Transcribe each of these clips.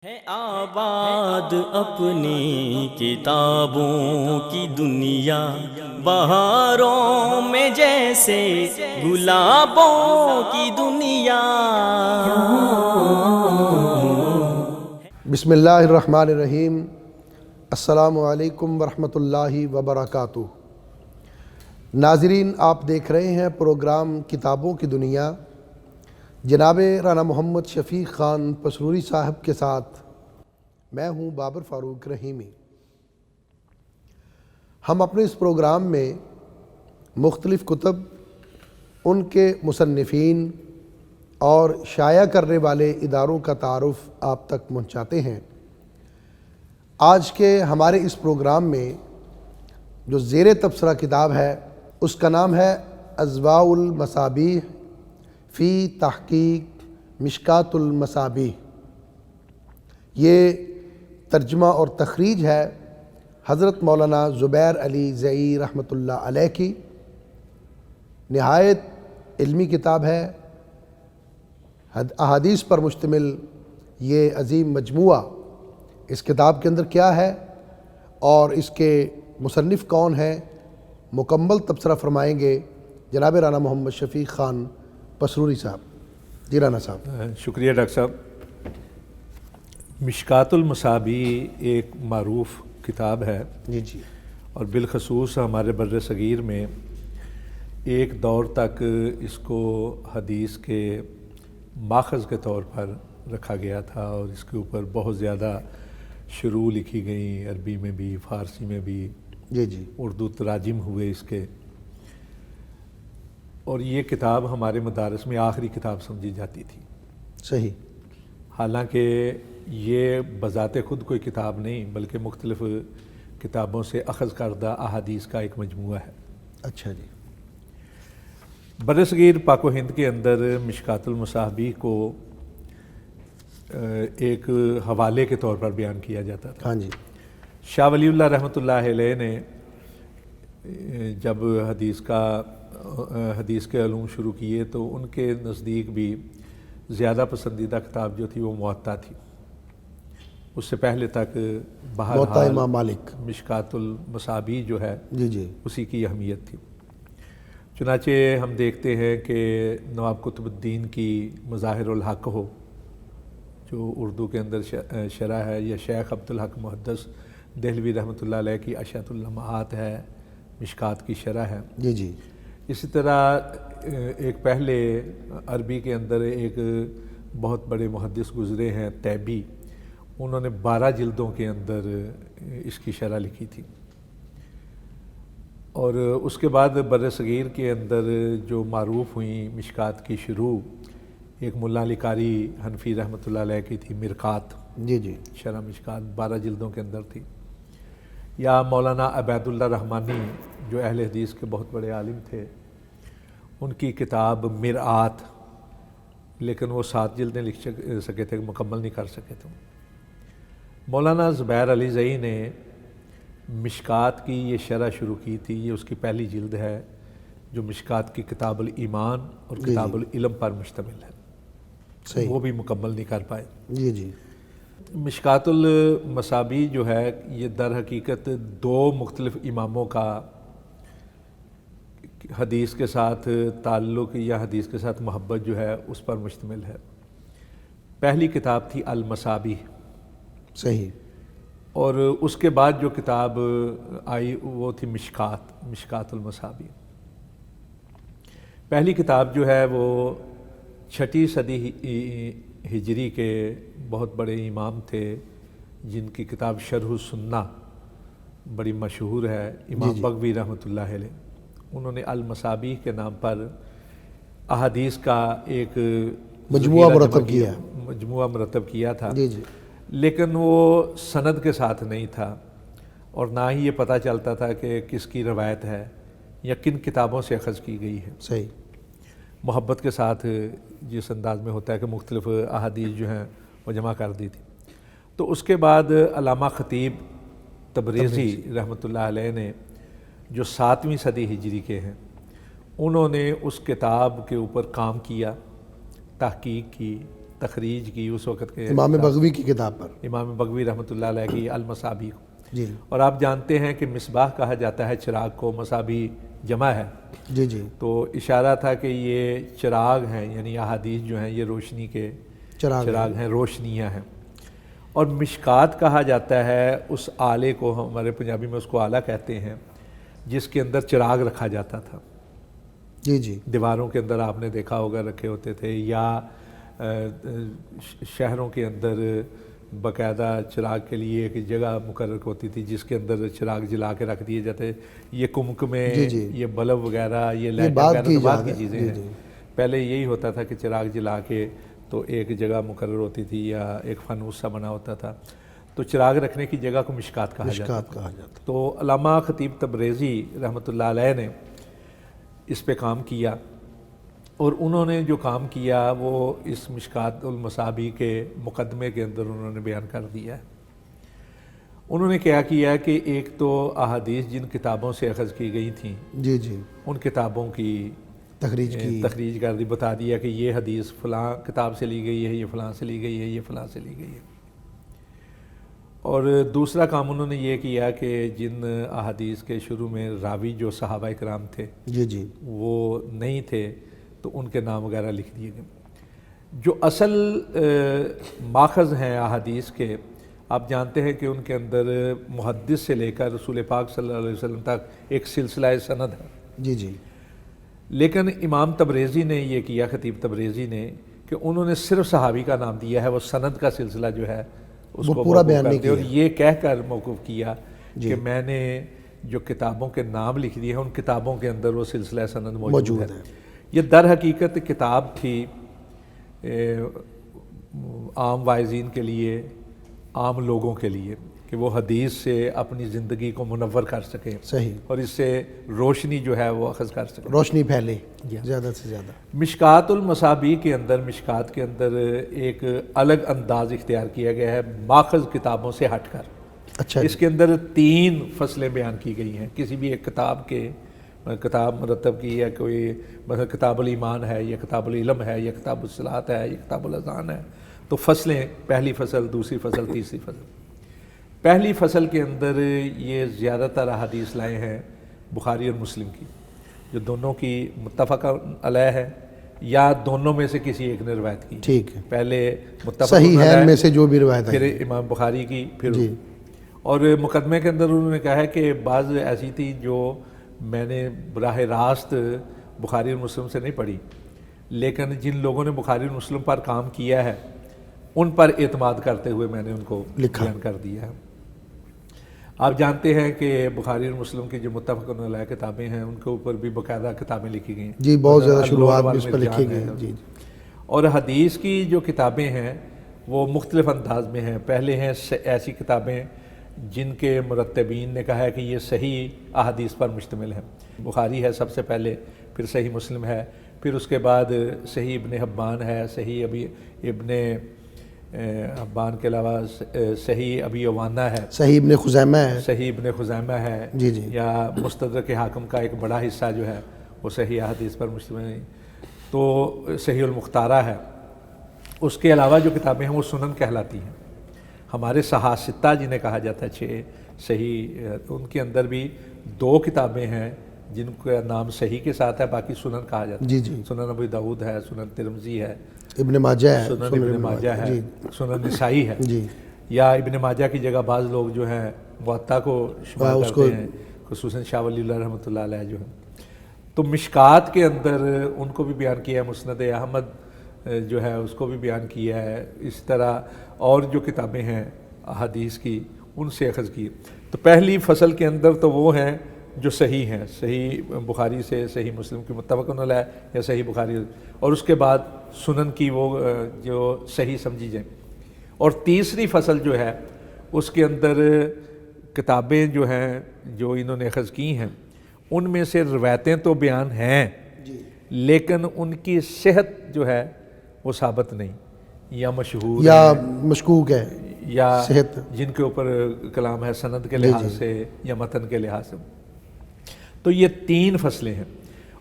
ہے آباد اپنی کتابوں کی دنیا، بہاروں میں جیسے گلابوں کی دنیا۔ بسم اللہ الرحمن الرحیم۔ السلام علیکم ورحمۃ اللہ وبرکاتہ۔ ناظرین، آپ دیکھ رہے ہیں پروگرام کتابوں کی دنیا۔ جناب رانا محمد شفیق خان پسروری صاحب کے ساتھ میں ہوں بابر فاروق رحیمی۔ ہم اپنے اس پروگرام میں مختلف کتب، ان کے مصنفین اور شائع کرنے والے اداروں کا تعارف آپ تک پہنچاتے ہیں۔ آج کے ہمارے اس پروگرام میں جو زیر تبصرہ کتاب ہے اس کا نام ہے اضواء المصابیح فی تحقیق مشکات المصابیح۔ یہ ترجمہ اور تخریج ہے حضرت مولانا زبیر علی زئی رحمۃ اللہ علیہ کی۔ نہایت علمی کتاب ہے، احادیث پر مشتمل یہ عظیم مجموعہ۔ اس کتاب کے اندر کیا ہے اور اس کے مصنف کون ہیں، مکمل تبصرہ فرمائیں گے جناب رانا محمد شفیق خان پسروری صاحب۔ جی رانا صاحب۔ شکریہ ڈاکٹر صاحب۔ مشکات المصابیح ایک معروف کتاب ہے جی اور بالخصوص ہمارے بر صغیر میں ایک دور تک اس کو حدیث کے ماخذ کے طور پر رکھا گیا تھا اور اس کے اوپر بہت زیادہ شروح لکھی گئیں، عربی میں بھی، فارسی میں بھی، جی اردو تراجم ہوئے اس کے، اور یہ کتاب ہمارے مدارس میں آخری کتاب سمجھی جاتی تھی۔ صحیح۔ حالانکہ یہ بذات خود کوئی کتاب نہیں بلکہ مختلف کتابوں سے اخذ کردہ احادیث کا ایک مجموعہ ہے۔ اچھا جی۔ بر صغیر پاک و ہند کے اندر مشکات المصابیح کو ایک حوالے کے طور پر بیان کیا جاتا تھا۔ ہاں جی۔ شاہ ولی اللہ رحمۃ اللہ علیہ نے جب حدیث کے علوم شروع کیے تو ان کے نزدیک بھی زیادہ پسندیدہ کتاب جو تھی وہ موطا تھی۔ اس سے پہلے تک موطا بہرحال امام مالک، مشکات المصابیح جو ہے جی اسی کی اہمیت تھی۔ چنانچہ ہم دیکھتے ہیں کہ نواب قطب الدین کی مظاہر الحق ہو جو اردو کے اندر شرح ہے، یا شیخ عبدالحق محدث دہلوی رحمۃ اللہ علیہ کی اشعۃ اللمعات ہے، مشکات کی شرح ہے۔ جی۔ اسی طرح ایک پہلے عربی کے اندر ایک بہت بڑے محدث گزرے ہیں تیبی، انہوں نے 12 جلدوں کے اندر اس کی شرح لکھی تھی۔ اور اس کے بعد بر صغیر کے اندر جو معروف ہوئیں مشکات کی شروع، ایک ملا علی قاری حنفی رحمۃ اللہ علیہ کی تھی مرقات، جی شرح مشکات 12 جلدوں کے اندر تھی۔ یا مولانا عبید اللہ رحمانی جو اہل حدیث کے بہت بڑے عالم تھے، ان کی کتاب مرآت، لیکن وہ 7 جلدیں لکھ سکے تھے، مکمل نہیں کر سکے تھے۔ مولانا زبیر علی زئی نے مشکات کی یہ شرح شروع کی تھی، یہ اس کی پہلی جلد ہے جو مشکات کی کتاب الایمان اور کتاب العلم پر مشتمل ہے۔ صحیح۔ وہ بھی مکمل نہیں کر پائے۔ جی۔ مشکات المصابیح جو ہے یہ در حقیقت 2 مختلف اماموں کا حدیث کے ساتھ تعلق یا حدیث کے ساتھ محبت جو ہے اس پر مشتمل ہے۔ پہلی کتاب تھی المصابیح، صحیح۔ اور اس کے بعد جو کتاب آئی وہ تھی مشکات المصابیح۔ پہلی کتاب جو ہے وہ 6 صدی ہجری کے بہت بڑے امام تھے جن کی کتاب شرح السنہ بڑی مشہور ہے، امام بغوی رحمۃ اللہ علیہ۔ انہوں نے المصابیح کے نام پر احادیث کا ایک مجموعہ مرتب کیا تھا، جی۔ لیکن وہ سند کے ساتھ نہیں تھا اور نہ ہی یہ پتہ چلتا تھا کہ کس کی روایت ہے یا کن کتابوں سے اخذ کی گئی ہے۔ صحیح۔ محبت کے ساتھ جس انداز میں ہوتا ہے کہ مختلف احادیث جو ہیں وہ جمع کر دی تھی۔ تو اس کے بعد علامہ خطیب تبریزی رحمۃ اللہ علیہ نے جو 7ویں صدی ہجری کے ہیں، انہوں نے اس کتاب کے اوپر کام کیا، تحقیق کی، تخریج کی اس وقت کے امام بغوی کی کتاب پر، امام بغوی رحمۃ اللہ علیہ کی المصابیح. جی اور آپ جانتے ہیں کہ مصباح کہا جاتا ہے چراغ کو، مصابیح جمع ہے. جی جی تو اشارہ تھا کہ یہ چراغ ہیں، یعنی احادیث جو ہیں یہ روشنی کے چراغ ہیں، روشنیاں ہیں. اور مشکات کہا جاتا ہے اس آلے کو، ہمارے پنجابی میں اس کو آلہ کہتے ہیں، جس کے اندر چراغ رکھا جاتا تھا. جی جی دیواروں کے اندر آپ نے دیکھا ہوگا رکھے ہوتے تھے، یا شہروں کے اندر باقاعدہ چراغ کے لیے ایک جگہ مقرر ہوتی تھی جس کے اندر چراغ جلا کے رکھ دیے جاتے. یہ کمکمے، یہ بلب وغیرہ، یہ لائٹ وغیرہ تو بعد کی چیزیں ہیں. پہلے یہی ہوتا تھا کہ چراغ جلا کے تو ایک جگہ مقرر ہوتی تھی یا ایک فانوس سا بنا ہوتا تھا، تو چراغ رکھنے کی جگہ کو مشکات کہا جاتا. تو علامہ خطیب تبریزی رحمۃ اللہ علیہ نے اس پہ کام کیا، اور انہوں نے جو کام کیا وہ اس مشکات المصابیح کے مقدمے کے اندر انہوں نے بیان کر دیا ہے. انہوں نے کیا کیا کہ ایک تو احادیث جن کتابوں سے اخذ کی گئی تھیں، جی جی ان کتابوں کی تخریج کر دی، بتا دیا کہ یہ حدیث فلاں کتاب سے لی گئی ہے، یہ فلاں سے لی گئی ہے، یہ فلاں سے لی گئی ہے. اور دوسرا کام انہوں نے یہ کیا کہ جن احادیث کے شروع میں راوی جو صحابہ اکرام تھے جی جی وہ نہیں تھے تو ان کے نام وغیرہ لکھ دیے گئے. جو اصل ماخذ ہیں احادیث کے، آپ جانتے ہیں کہ ان کے اندر محدث سے لے کر رسول پاک صلی اللہ علیہ وسلم تک ایک سلسلہ سند ہے. جی جی لیکن امام تبریزی نے یہ کیا، خطیب تبریزی نے، کہ انہوں نے صرف صحابی کا نام دیا ہے، وہ سند کا سلسلہ جو ہے اس کو پورا بیان نہیں کیا، اور یہ کہہ کر موقوف کیا کہ میں نے جو کتابوں کے نام لکھ دیے ہیں ان کتابوں کے اندر وہ سلسلہ سند موجود ہے. یہ در حقیقت کتاب تھی عام واعظین کے لیے، عام لوگوں کے لیے، کہ وہ حدیث سے اپنی زندگی کو منور کر سکیں، صحیح، اور اس سے روشنی جو ہے وہ اخذ کر سکیں، روشنی پھیلے زیادہ سے زیادہ. مشکات المصابیح کے اندر، مشکات کے اندر ایک الگ انداز اختیار کیا گیا ہے ماخذ کتابوں سے ہٹ کر. اچھا، اس کے اندر 3 فصلیں بیان کی گئی ہیں. کسی بھی ایک کتاب کے، کتاب مرتب کی ہے کوئی، مثلا کتاب الایمان ہے، یا کتاب العلم ہے، یا کتاب الصلاۃ ہے، یا کتاب الاذان ہے، تو فصلیں، پہلی فصل، دوسری فصل، تیسری فصل. پہلی فصل کے اندر یہ زیادہ تر احادیث لائے ہیں بخاری اور مسلم کی، جو دونوں کی متفق علیہ ہے، یا دونوں میں سے کسی ایک نے روایت کی. ٹھیک ہے، پہلے متفق صحیح ہے میں سے جو بھی روایت ہے، پھر امام بخاری کی، پھر اور مقدمے کے اندر انہوں نے کہا ہے کہ بعض ایسی تھی جو میں نے براہ راست بخاری اور مسلم سے نہیں پڑھی، لیکن جن لوگوں نے بخاری اور مسلم پر کام کیا ہے ان پر اعتماد کرتے ہوئے میں نے ان کو بیان کر دیا ہے. آپ جانتے ہیں کہ بخاری اور مسلم کی جو متفق علیہ کتابیں ہیں ان کے اوپر بھی باقاعدہ کتابیں لکھی گئی ہیں. جی، بہت زیادہ شروعات بھی اس پر لکھی گئی ہیں. جی، اور حدیث کی جو کتابیں ہیں وہ مختلف انداز میں ہیں. پہلے ہیں ایسی کتابیں جن کے مرتبین نے کہا ہے کہ یہ صحیح احادیث پر مشتمل ہے. بخاری ہے سب سے پہلے، پھر صحیح مسلم ہے، پھر اس کے بعد صحیح ابن حبان ہے، صحیح ابن حبان کے علاوہ صحیح ابی عوانہ ہے، صحیح ابن خزیمہ ہے، صحیح ابن خزیمہ ہے، جی جی، یا مستدرک حاکم کا ایک بڑا حصہ جو ہے وہ صحیح احادیث پر مشتمل ہے. تو صحیح المختارہ ہے. اس کے علاوہ جو کتابیں ہیں وہ سنن کہلاتی ہیں. ہمارے صحاح جنہیں کہا جاتا ہے 6 صحیح، ان کے اندر بھی 2 کتابیں ہیں جن کا نام صحیح کے ساتھ ہے، باقی سنن کہا جاتا ہے. جی جی، سنن ابی داؤد ہے، سنن ترمذی ہے، ابن ماجہ ہے، سنن ابن ماجہ ہے، سنن نسائی ہے. جی، یا ابن ماجہ کی جگہ بعض لوگ جو ہیں موطا کو شمار کرتے ہیں، خصوصاً شاہ ولی اللہ رحمۃ اللہ علیہ جو ہے. تو مشکات کے اندر ان کو بھی بیان کیا ہے، مسند احمد جو ہے اس کو بھی بیان کیا ہے. اس طرح اور جو کتابیں ہیں احادیث کی ان سے اخذ کی. تو پہلی فصل کے اندر تو وہ ہیں جو صحیح ہیں، صحیح بخاری سے، صحیح مسلم کی متفق علیہ یا صحیح بخاری، اور اس کے بعد سنن کی وہ جو صحیح سمجھی جائیں. اور تیسری فصل جو ہے اس کے اندر کتابیں جو ہیں جو انہوں نے اخذ کی ہیں ان میں سے روایتیں تو بیان ہیں لیکن ان کی صحت جو ہے وہ ثابت نہیں، یا مشہور یا مشکوک ہے، یا صحت جن کے اوپر کلام ہے سند کے لحاظ سے یا متن کے لحاظ سے. تو یہ 3 فصلیں ہیں.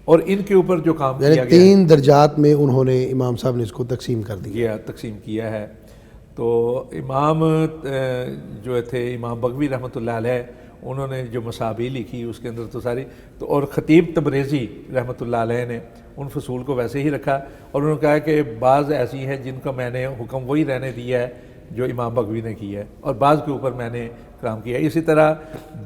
اور ان کے اوپر جو کام کیا یعنی گیا 3 درجات میں انہوں نے امام صاحب نے اس کو تقسیم کر دیا. تقسیم کیا ہے. تو امام جو تھے امام بغوی رحمۃ اللہ علیہ انہوں نے جو مصابیح لکھی اس کے اندر تو ساری تو اور خطیب تبریزی رحمۃ اللہ علیہ نے ان فصول کو ویسے ہی رکھا اور انہوں نے کہا کہ بعض ایسی ہیں جن کا میں نے حکم وہی رہنے دیا ہے جو امام بغوی نے کیا ہے اور بعض کے اوپر میں نے کلام کیا ہے. اسی طرح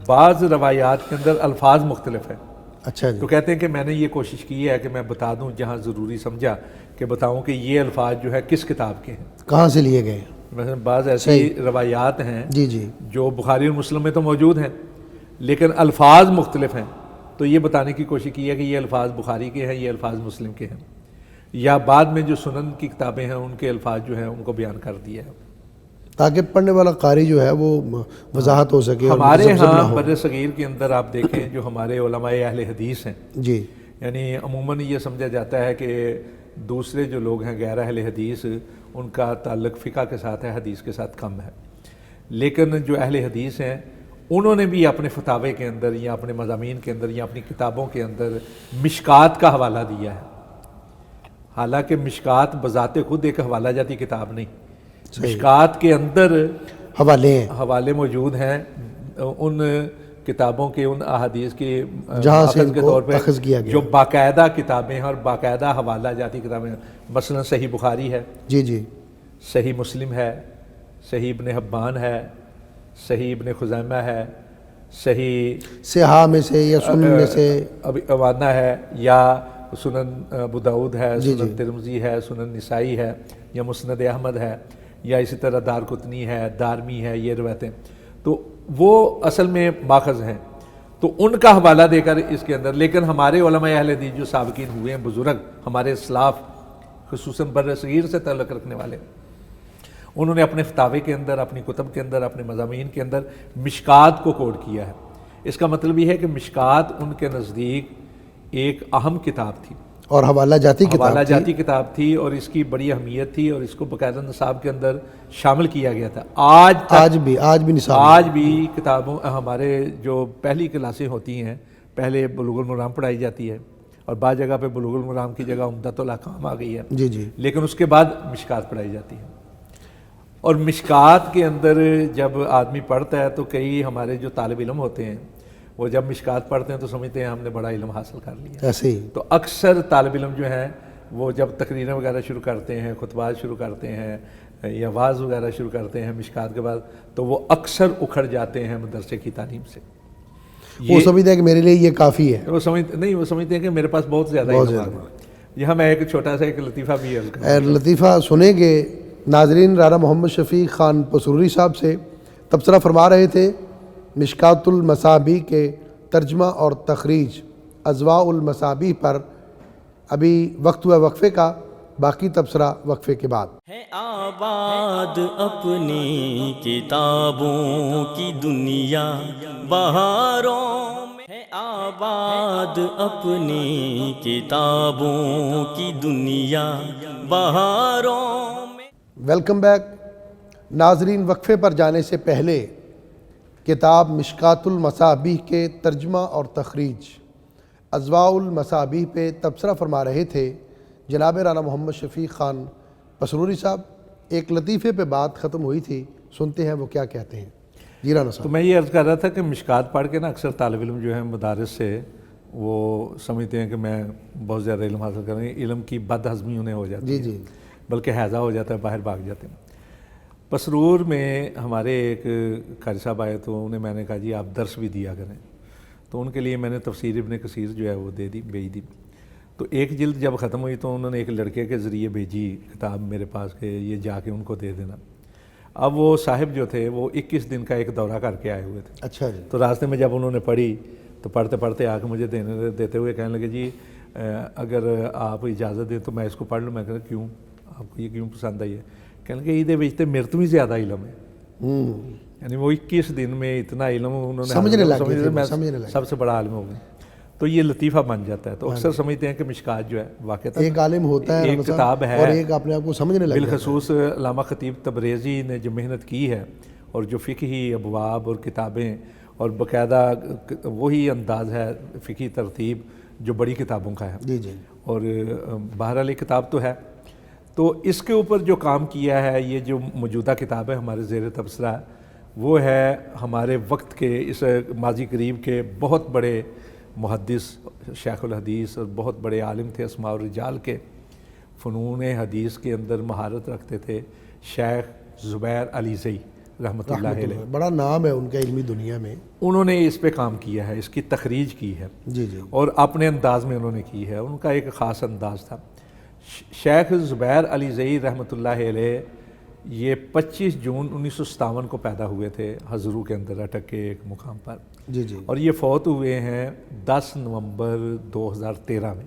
بعض روایات کے اندر الفاظ مختلف ہیں. اچھا جی. تو کہتے ہیں کہ میں نے یہ کوشش کی ہے کہ میں بتا دوں جہاں ضروری سمجھا کہ بتاؤں کہ یہ الفاظ جو ہے کس کتاب کے ہیں, کہاں سے لیے گئے. مثلا بعض ایسی روایات ہیں جی جی جو بخاری اور مسلم میں تو موجود ہیں لیکن الفاظ مختلف ہیں, تو یہ بتانے کی کوشش کی ہے کہ یہ الفاظ بخاری کے ہیں, یہ الفاظ مسلم کے ہیں, یا بعد میں جو سنن کی کتابیں ہیں ان کے الفاظ جو ہیں ان کو بیان کر دیا ہے تاکہ پڑھنے والا قاری جو ہے وہ وضاحت ہو سکے. ہمارے ہاں بر صغیر کے اندر آپ دیکھیں جو ہمارے علماء اہل حدیث ہیں جی یعنی عموماً یہ سمجھا جاتا ہے کہ دوسرے جو لوگ ہیں غیر اہل حدیث ان کا تعلق فقہ کے ساتھ ہے, حدیث کے ساتھ کم ہے, لیکن جو اہل حدیث ہیں انہوں نے بھی اپنے فتاوے کے اندر یا اپنے مضامین کے اندر یا اپنی کتابوں کے اندر مشکات کا حوالہ دیا ہے. حالانکہ مشکات بذات خود ایک حوالہ جاتی کتاب نہیں, مشکات کے اندر حوالے موجود ہیں ان کتابوں کے, ان احادیث کے جہاں سے کے طور پہ اخذ کیا گیا جو باقاعدہ کتابیں ہیں اور باقاعدہ حوالہ جاتی کتابیں ہیں. مثلا صحیح بخاری ہے, جی جی, صحیح مسلم ہے, صحیح ابن حبان ہے, صحیح ابن خزیمہ ہے, صحیح صحاح میں سے یا سنن میں سے اوانہ ہے, یا سنن ابو داؤد ہے, سنن ترمذی ہے, سنن نسائی ہے, یا مسند احمد ہے, یا اسی طرح دارقطنی ہے, دارمی ہے, یہ روایتیں تو وہ اصل میں ماخذ ہیں. تو ان کا حوالہ دے کر اس کے اندر, لیکن ہمارے علماء اہل حدیث جو سابقین ہوئے ہیں بزرگ ہمارے اسلاف خصوصاً بر صغیر سے تعلق رکھنے والے, انہوں نے اپنے فتاوے کے اندر, اپنی کتب کے اندر, اپنے مضامین کے اندر مشکات کو کوڈ کیا ہے. اس کا مطلب یہ ہے کہ مشکات ان کے نزدیک ایک اہم کتاب تھی اور حوالہ جاتی کتاب تھی اور اس کی بڑی اہمیت تھی اور اس کو باقاعدہ نصاب کے اندر شامل کیا گیا تھا. آج بھی نصاب, آج بھی کتابوں ہمارے جو پہلی کلاسیں ہوتی ہیں پہلے بلوغ المرام پڑھائی جاتی ہے اور بعض جگہ پہ بلوغ المرام کی جگہ عمدۃ الاحکام آ گئی ہے, جی جی, لیکن اس کے بعد مشکات پڑھائی جاتی ہے. اور مشکات کے اندر جب آدمی پڑھتا ہے تو کئی ہمارے جو طالب علم ہوتے ہیں وہ جب مشکات پڑھتے ہیں تو سمجھتے ہیں ہم نے بڑا علم حاصل کر لیا. ایسے ہی تو اکثر طالب علم جو ہیں وہ جب تقریریں وغیرہ شروع کرتے ہیں, خطبات شروع کرتے ہیں یا واعظ وغیرہ شروع کرتے ہیں مشکات کے بعد, تو وہ اکثر اکھڑ جاتے ہیں مدرسے کی تعلیم سے. وہ سمجھتے ہیں کہ میرے لیے یہ کافی ہے. وہ سمجھتے ہیں کہ میرے پاس بہت زیادہ علم ہے. یہاں میں ایک چھوٹا سا ایک لطیفہ بھی لطیفہ سنیں گے. ناظرین, رانا محمد شفیق خان پسروری صاحب سے تبصرہ فرما رہے تھے مشکات المصابیح کے ترجمہ اور تخریج اضواء المصابیح پر. ابھی وقت ہوا وقفے کا, باقی تبصرہ وقفے کے بعد. ہے آباد اپنی کتابوں کی دنیا بہاروں میں, ہے آباد اپنی کتابوں کی دنیا بہاروں میں. Welcome back. ناظرین, وقفے پر جانے سے پہلے کتاب مشکات المصابیح کے ترجمہ اور تخریج اضواء المصابیح پہ تبصرہ فرما رہے تھے جناب رانا محمد شفیق خان پسروری صاحب. ایک لطیفے پہ بات ختم ہوئی تھی, سنتے ہیں وہ کیا کہتے ہیں. جی رانا صاحب. تو میں یہ عرض کر رہا تھا کہ مشکات پڑھ کے نا اکثر طالب علم جو ہیں مدارس سے وہ سمجھتے ہیں کہ میں بہت زیادہ علم حاصل کر رہے ہیں, علم کی بد ہضمی انہیں ہو جاتی ہے, جی, بلکہ حیضہ ہو جاتا ہے, باہر بھاگ جاتے ہیں. پسرور میں ہمارے ایک قاری صاحب آئے تو انہیں میں نے کہا جی آپ درس بھی دیا کریں, تو ان کے لیے میں نے تفسیر ابن کثیر جو ہے وہ بھیج دی. تو ایک جلد جب ختم ہوئی تو انہوں نے ایک لڑکے کے ذریعے بھیجی کتاب میرے پاس کہ یہ جا کے ان کو دے دینا. اب وہ صاحب جو تھے وہ 21 دن کا ایک دورہ کر کے آئے ہوئے تھے. اچھا جی. تو راستے میں جب انہوں نے پڑھی تو پڑھتے پڑھتے آ کے مجھے دیتے ہوئے کہنے لگے جی اگر آپ اجازت دیں تو میں اس کو پڑھ لوں. میں کہا کیوں, آپ کو یہ کیوں پسند آئی ہے؟ کہنے لگے یہ بھیجتے میرے تو بھی زیادہ علم ہے. یعنی وہ 21 دن میں اتنا علم انہوں نے سمجھنے لگے, سب سے بڑا عالم ہو گئے. تو یہ لطیفہ بن جاتا ہے. تو اکثر سمجھتے ہیں کہ مشکات جو ہے واقعہ ایک عالم ہوتا ہے, ایک کتاب ہے اور ایک اپنے آپ کو سمجھنے لگتا ہے. بالخصوص علامہ خطیب تبریزی نے جو محنت کی ہے اور جو فقہی ابواب اور کتابیں اور باقاعدہ وہی انداز ہے فقہی ترتیب جو بڑی کتابوں کا ہے. جی جی. اور بہرحال یہ کتاب تو ہے. تو اس کے اوپر جو کام کیا ہے، یہ جو موجودہ کتاب ہے ہمارے زیر تبصرہ، وہ ہے ہمارے وقت کے اس ماضی قریب کے بہت بڑے محدث، شیخ الحدیث اور بہت بڑے عالم تھے، اسماء الرجال کے، فنون حدیث کے اندر مہارت رکھتے تھے، شیخ زبیر علی زئی رحمۃ اللہ علیہ. بڑا نام ہے ان کا علمی دنیا میں. انہوں نے اس پہ کام کیا ہے، اس کی تخریج کی ہے. جی جی. اور اپنے انداز میں انہوں نے کی ہے. ان کا ایک خاص انداز تھا. شیخ زبیر علی زئی رحمۃ اللہ علیہ یہ 25 جون 1957 کو پیدا ہوئے تھے ہزرو کے اندر، اٹک کے ایک مقام پر. جی جی. اور یہ فوت ہوئے ہیں 10 نومبر 2013 میں.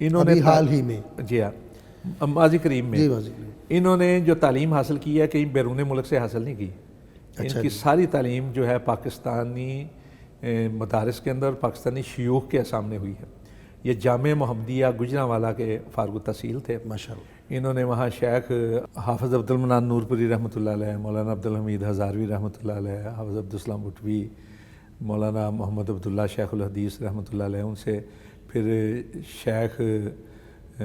انہوں نے حال ہی میں، جی ہاں، ماضی قریب میں. جی ماضی قریب. انہوں نے جو تعلیم حاصل کی ہے کہیں بیرون ملک سے حاصل نہیں کی. ان کی ساری تعلیم جو ہے پاکستانی مدارس کے اندر پاکستانی شیوخ کے سامنے ہوئی ہے. یہ جامعہ محمدیہ گجرانوالہ کے فارغ التحصیل تھے. ماشاءاللہ. انہوں نے وہاں شیخ حافظ عبدالمنان نورپوری رحمۃ اللہ علیہ، مولانا عبدالحمید ہزاروی رحمۃ اللہ علیہ، حافظ عبدالسلام بٹوی، مولانا محمد عبداللہ شیخ الحدیث رحمۃ اللہ علیہ، ان سے پھر شیخ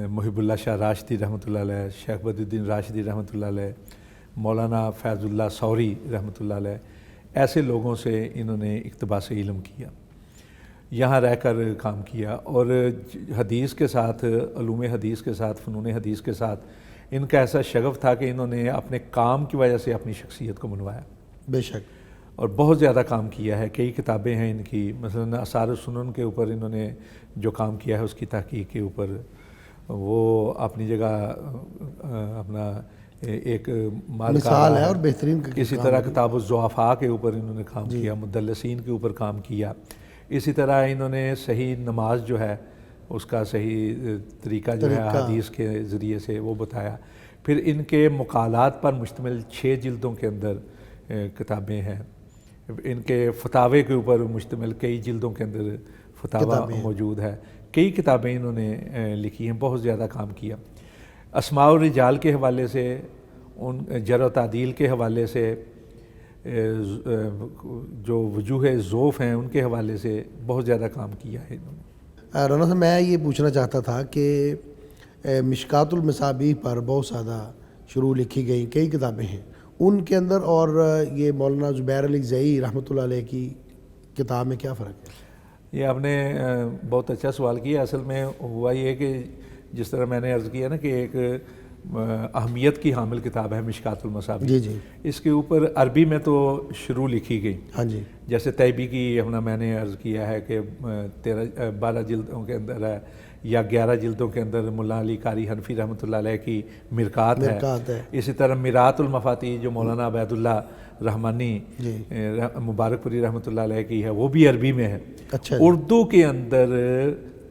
محب اللہ شاہ راشدی رحمۃ اللہ علیہ، شیخ بدر الدین راشدی رحمۃ اللہ علیہ، مولانا فیض اللہ سوری رحمۃ اللہ علیہ. ایسے لوگوں سے انہوں نے اقتباس علم کیا، یہاں رہ کر کام کیا. اور حدیث کے ساتھ، علوم حدیث کے ساتھ، فنون حدیث کے ساتھ ان کا ایسا شغف تھا کہ انہوں نے اپنے کام کی وجہ سے اپنی شخصیت کو منوایا. بے شک. اور بہت زیادہ کام کیا ہے. کئی کتابیں ہیں ان کی، مثلا آثار السنن کے اوپر انہوں نے جو کام کیا ہے اس کی تحقیق کے اوپر وہ اپنی جگہ اپنا ایک مثال ہے اور بہترین. اسی طرح کتاب الضعفاء کے اوپر انہوں نے کام کیا، مدلسین کے اوپر کام کیا. اسی طرح انہوں نے صحیح نماز جو ہے اس کا صحیح طریقہ جو ہے حدیث کے ذریعے سے وہ بتایا. پھر ان کے مقالات پر مشتمل 6 جلدوں کے اندر کتابیں ہیں. ان کے فتاوے کے اوپر مشتمل کئی جلدوں کے اندر فتاوہ موجود ہے. کئی کتابیں انہوں نے لکھی ہیں، بہت زیادہ کام کیا. اسماء الرجال کے حوالے سے، ان جرح و تعدیل کے حوالے سے، جو وجوہ ضعف ہیں ان کے حوالے سے بہت زیادہ کام کیا ہے انہوں نے. رانا صاحب، میں یہ پوچھنا چاہتا تھا کہ مشکات المصابیح پر بہت زیادہ شروع لکھی گئی کئی کتابیں ہیں، ان کے اندر اور یہ مولانا زبیر علی زئی رحمۃ اللہ علیہ کی کتاب میں کیا فرق ہے؟ یہ آپ نے بہت اچھا سوال کیا. اصل میں ہوا یہ کہ جس طرح میں نے عرض کیا نا کہ ایک اہمیت کی حامل کتاب ہے مشکات المصابیح. جی جی. اس کے اوپر عربی میں تو شروع لکھی گئی. ہاں جی. جیسے طیبی کی اپنا میں نے عرض کیا ہے کہ 12 جلدوں کے اندر ہے، یا 11 جلدوں کے اندر ملا علی قاری حنفی رحمۃ اللہ علیہ کی مرقات ہے. اسی طرح میرات المفاتیح جو مولانا عبید اللہ رحمانی مبارک پوری رحمۃ اللہ علیہ کی ہے، وہ بھی عربی میں ہے. اچھا. اردو کے اندر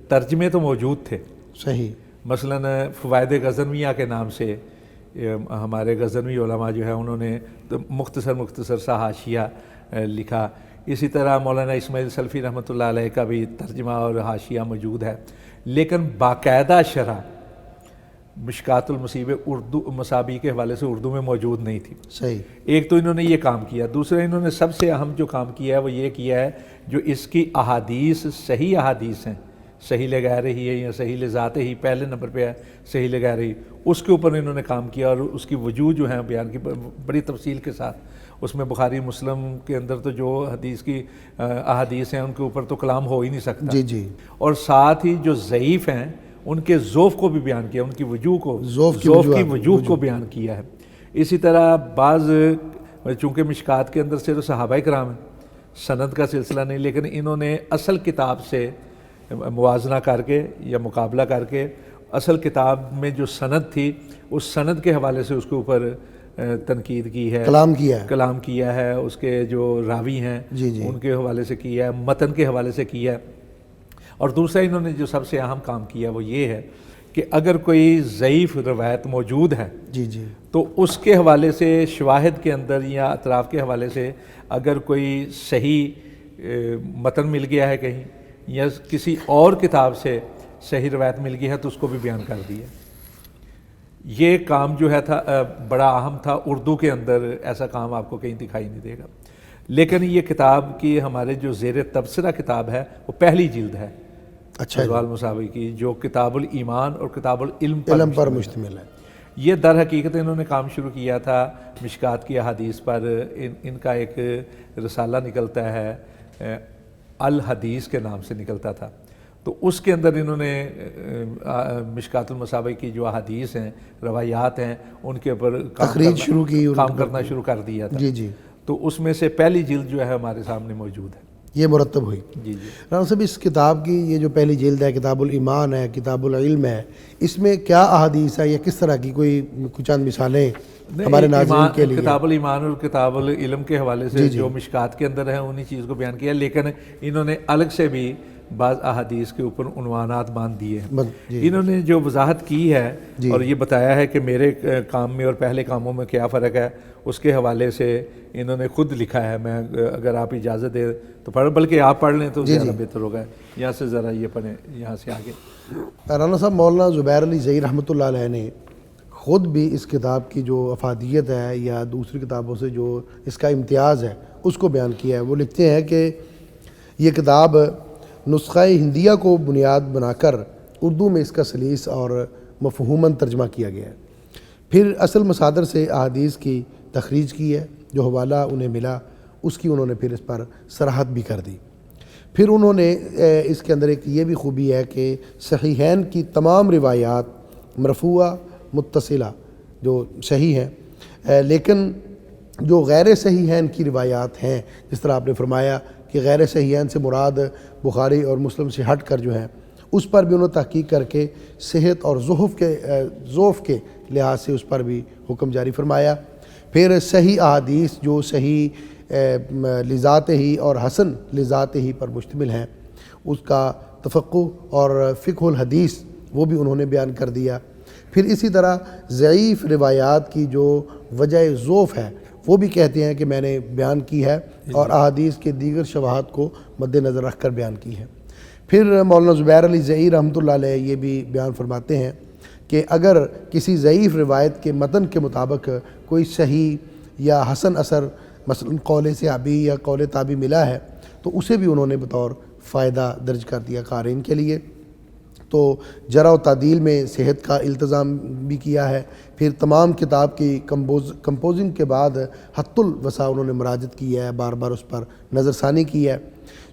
ترجمے تو موجود تھے. صحیح. مثلا فوائد غزنویہ کے نام سے ہمارے غزنوی علماء جو ہے انہوں نے مختصر سا حاشیہ لکھا. اسی طرح مولانا اسماعیل سلفی رحمۃ اللہ علیہ کا بھی ترجمہ اور حاشیہ موجود ہے. لیکن باقاعدہ شرح مشکات المصابیح کے حوالے سے اردو میں موجود نہیں تھی. صحیح. ایک تو انہوں نے یہ کام کیا. دوسرا انہوں نے سب سے اہم جو کام کیا ہے وہ یہ کیا ہے جو اس کی احادیث صحیح احادیث ہیں، صحیح لگا رہی ہے یا صحیح لذات ہی پہلے نمبر پہ ہے، صحیح لگا رہی، اس کے اوپر انہوں نے کام کیا اور اس کی وجوہ جو ہیں بیان کی بڑی تفصیل کے ساتھ. اس میں بخاری مسلم کے اندر تو جو حدیث کی احادیث ہیں ان کے اوپر تو کلام ہو ہی نہیں سکتا. جی جی. اور ساتھ ہی جو ضعیف ہیں ان کے ضعف کو بھی بیان کیا، ان کی وجوہ کو، ضعف کی وجوہ کو بیان کیا ہے. اسی طرح بعض چونکہ مشکات کے اندر صرف صحابہ کرام ہیں، سند کا سلسلہ نہیں، لیکن انہوں نے اصل کتاب سے موازنہ کر کے یا مقابلہ کر کے اصل کتاب میں جو سند تھی اس سند کے حوالے سے اس کے اوپر تنقید کی ہے، کلام کیا ہے، اس کے جو راوی ہیں ان کے حوالے سے کیا ہے، متن کے حوالے سے کیا ہے. اور دوسرا انہوں نے جو سب سے اہم کام کیا وہ یہ ہے کہ اگر کوئی ضعیف روایت موجود ہے تو اس کے حوالے سے شواہد کے اندر یا اطراف کے حوالے سے اگر کوئی صحیح متن مل گیا ہے کہیں یا کسی اور کتاب سے صحیح روایت مل گئی ہے تو اس کو بھی بیان کر دیا. یہ کام جو ہے تھا بڑا اہم تھا. اردو کے اندر ایسا کام آپ کو کہیں دکھائی نہیں دے گا. لیکن یہ کتاب کی ہمارے جو زیر تبصرہ کتاب ہے وہ پہلی جلد ہے اچھا جی، ازوال مصابی کی، جو کتاب الایمان اور کتاب العلم علم پر مشتمل ہے۔ یہ در حقیقت انہوں نے کام شروع کیا تھا مشکات کی احادیث پر۔ ان کا ایک رسالہ نکلتا ہے الحدیث کے نام سے نکلتا تھا، تو اس کے اندر انہوں نے مشکات المصابیح کی جو احادیث ہیں، روایات ہیں، ان کے اوپر تخریج شروع کی، کام کرنا شروع کر دیا تھا۔ جی جی، تو اس میں سے پہلی جلد جو ہے ہمارے سامنے موجود ہے۔ یہ مرتب ہوئی۔ جی جی، رانا صاحب، اس کتاب کی یہ جو پہلی جلد ہے، کتاب الایمان ہے، کتاب العلم ہے، اس میں کیا احادیث ہے یا کس طرح کی کوئی چند مثالیں ہمارے ناظرین کے لیے؟ کتاب الایمان اور کتاب العلم کے حوالے سے جو مشکات کے اندر ہیں انہی چیز کو بیان کیا، لیکن انہوں نے الگ سے بھی بعض احادیث کے اوپر عنوانات باندھ دیے ہیں۔ انہوں نے جو وضاحت کی ہے اور یہ بتایا ہے کہ میرے کام میں اور پہلے کاموں میں کیا فرق ہے، اس کے حوالے سے انہوں نے خود لکھا ہے۔ میں اگر آپ اجازت دیں تو پڑھ، بلکہ آپ پڑھ لیں تو زیادہ بہتر ہوگا۔ یہاں سے ذرا یہ پڑھیں، یہاں سے آگے۔ رانا صاحب، مولانا زبیر علی زئی رحمۃ اللہ علیہ نے خود بھی اس کتاب کی جو افادیت ہے یا دوسری کتابوں سے جو اس کا امتیاز ہے اس کو بیان کیا ہے۔ وہ لکھتے ہیں کہ یہ کتاب نسخہ ہندیہ کو بنیاد بنا کر اردو میں اس کا سلیس اور مفہوماً ترجمہ کیا گیا ہے۔ پھر اصل مصادر سے احادیث کی تخریج کی ہے، جو حوالہ انہیں ملا اس کی انہوں نے پھر اس پر صراحت بھی کر دی۔ پھر انہوں نے اس کے اندر ایک یہ بھی خوبی ہے کہ صحیحین کی تمام روایات مرفوعہ متصلہ جو صحیح ہیں، لیکن جو غیر صحیحین کی روایات ہیں، جس طرح آپ نے فرمایا کہ غیر صحیحین سے مراد بخاری اور مسلم سے ہٹ کر جو ہیں، اس پر بھی انہوں نے تحقیق کر کے صحت اور ضعف کے لحاظ سے اس پر بھی حکم جاری فرمایا۔ پھر صحیح احادیث جو صحیح لذات ہی اور حسن لذات ہی پر مشتمل ہیں، اس کا تفقہ اور فقہ الحدیث وہ بھی انہوں نے بیان کر دیا۔ پھر اسی طرح ضعیف روایات کی جو وجہ ضعف ہے وہ بھی کہتے ہیں کہ میں نے بیان کی ہے اور احادیث کے دیگر شواہد کو مد نظر رکھ کر بیان کی ہے۔ پھر مولانا زبیر علی زئی رحمۃ اللہ علیہ یہ بھی بیان فرماتے ہیں کہ اگر کسی ضعیف روایت کے متن کے مطابق کوئی صحیح یا حسن اثر مثلا قول صحابی یا قول تابعی ملا ہے تو اسے بھی انہوں نے بطور فائدہ درج کر دیا قارئین کے لیے۔ تو جرح و تعدیل میں صحت کا التزام بھی کیا ہے۔ پھر تمام کتاب کی کمپوزنگ کے بعد حت الوسع انہوں نے مراجعت کی ہے، بار بار اس پر نظر ثانی کی ہے۔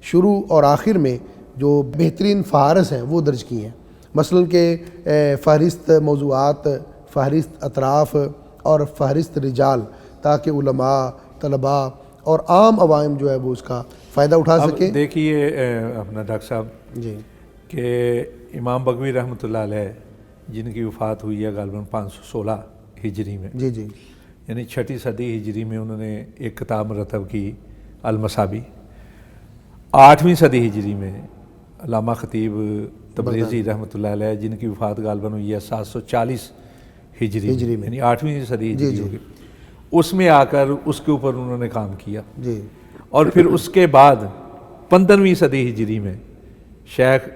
شروع اور آخر میں جو بہترین فہارس ہیں وہ درج کی ہیں، مثلا کہ فہرست موضوعات، فہرست اطراف اور فہرست رجال، تاکہ علماء، طلباء اور عام عوام جو ہے وہ اس کا فائدہ اٹھا سکیں۔ دیکھیے اپنا ڈاکٹر صاحب جی کہ امام بغوی رحمۃ اللہ علیہ جن کی وفات ہوئی ہے غالباً 516 ہجری میں، جی جی، یعنی 6 صدی ہجری میں انہوں نے ایک کتاب مرتب کی المصابی۔ 8ویں صدی ہجری میں علامہ خطیب تبریزی رحمۃ اللہ علیہ جن کی وفات غالباً ہوئی ہے 740 ہجری میں، یعنی 8ویں صدی ہجری ہوگی، اس میں آ کر اس کے اوپر انہوں نے کام کیا۔ جی، اور پھر اس کے بعد 15ویں صدی ہجری میں شیخ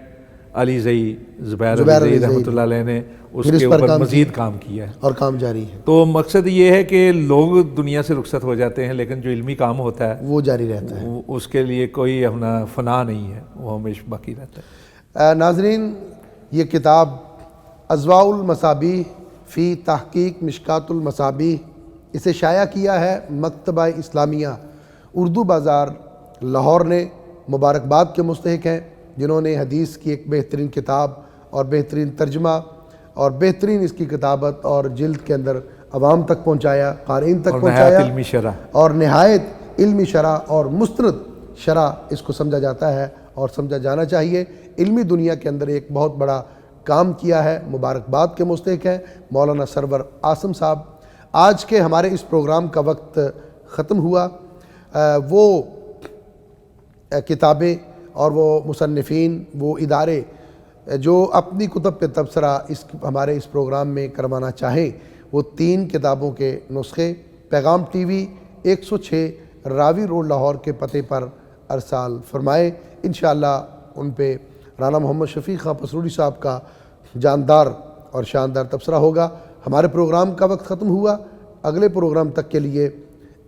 علی زئی زبیر علی زئی رحمۃ اللہ علیہ نے اس کے اوپر مزید کام کیا ہے اور کام جاری ہے۔ تو مقصد یہ ہے کہ لوگ دنیا سے رخصت ہو جاتے ہیں لیکن جو علمی کام ہوتا ہے وہ جاری رہتا ہے، اس کے لیے کوئی اپنا فنا نہیں ہے، وہ ہمیشہ باقی رہتا ہے۔ ناظرین، یہ کتاب اضواء المصابیح فی تحقیق مشکات المصابیح، اسے شائع کیا ہے مکتبہ اسلامیہ اردو بازار لاہور نے۔ مبارکباد کے مستحق ہیں جنہوں نے حدیث کی ایک بہترین کتاب اور بہترین ترجمہ اور بہترین اس کی کتابت اور جلد کے اندر عوام تک پہنچایا، قارئین تک پہنچایا، علمی شرح اور نہایت علمی شرح اور مستند شرح اس کو سمجھا جاتا ہے اور سمجھا جانا چاہیے۔ علمی دنیا کے اندر ایک بہت بڑا کام کیا ہے، مبارکباد کے مستحق ہیں مولانا سرور عاصم صاحب۔ آج کے ہمارے اس پروگرام کا وقت ختم ہوا۔ وہ کتابیں اور وہ مصنفین، وہ ادارے جو اپنی کتب پہ تبصرہ ہمارے اس پروگرام میں کروانا چاہیں، وہ 3 کتابوں کے نسخے پیغام ٹی وی 106 راوی روڈ لاہور کے پتے پر ارسال فرمائیں۔ انشاءاللہ ان پہ رانا محمد شفیق خان پسروڑی صاحب کا جاندار اور شاندار تبصرہ ہوگا۔ ہمارے پروگرام کا وقت ختم ہوا۔ اگلے پروگرام تک کے لیے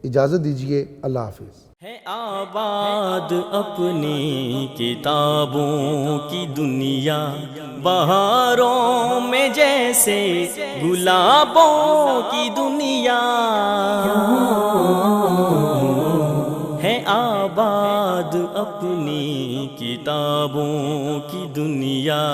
اجازت دیجیے، اللہ حافظ۔ ہے آباد اپنی کتابوں کی دنیا، بہاروں میں جیسے گلابوں کی دنیا، ہے آباد اپنی کتابوں کی دنیا۔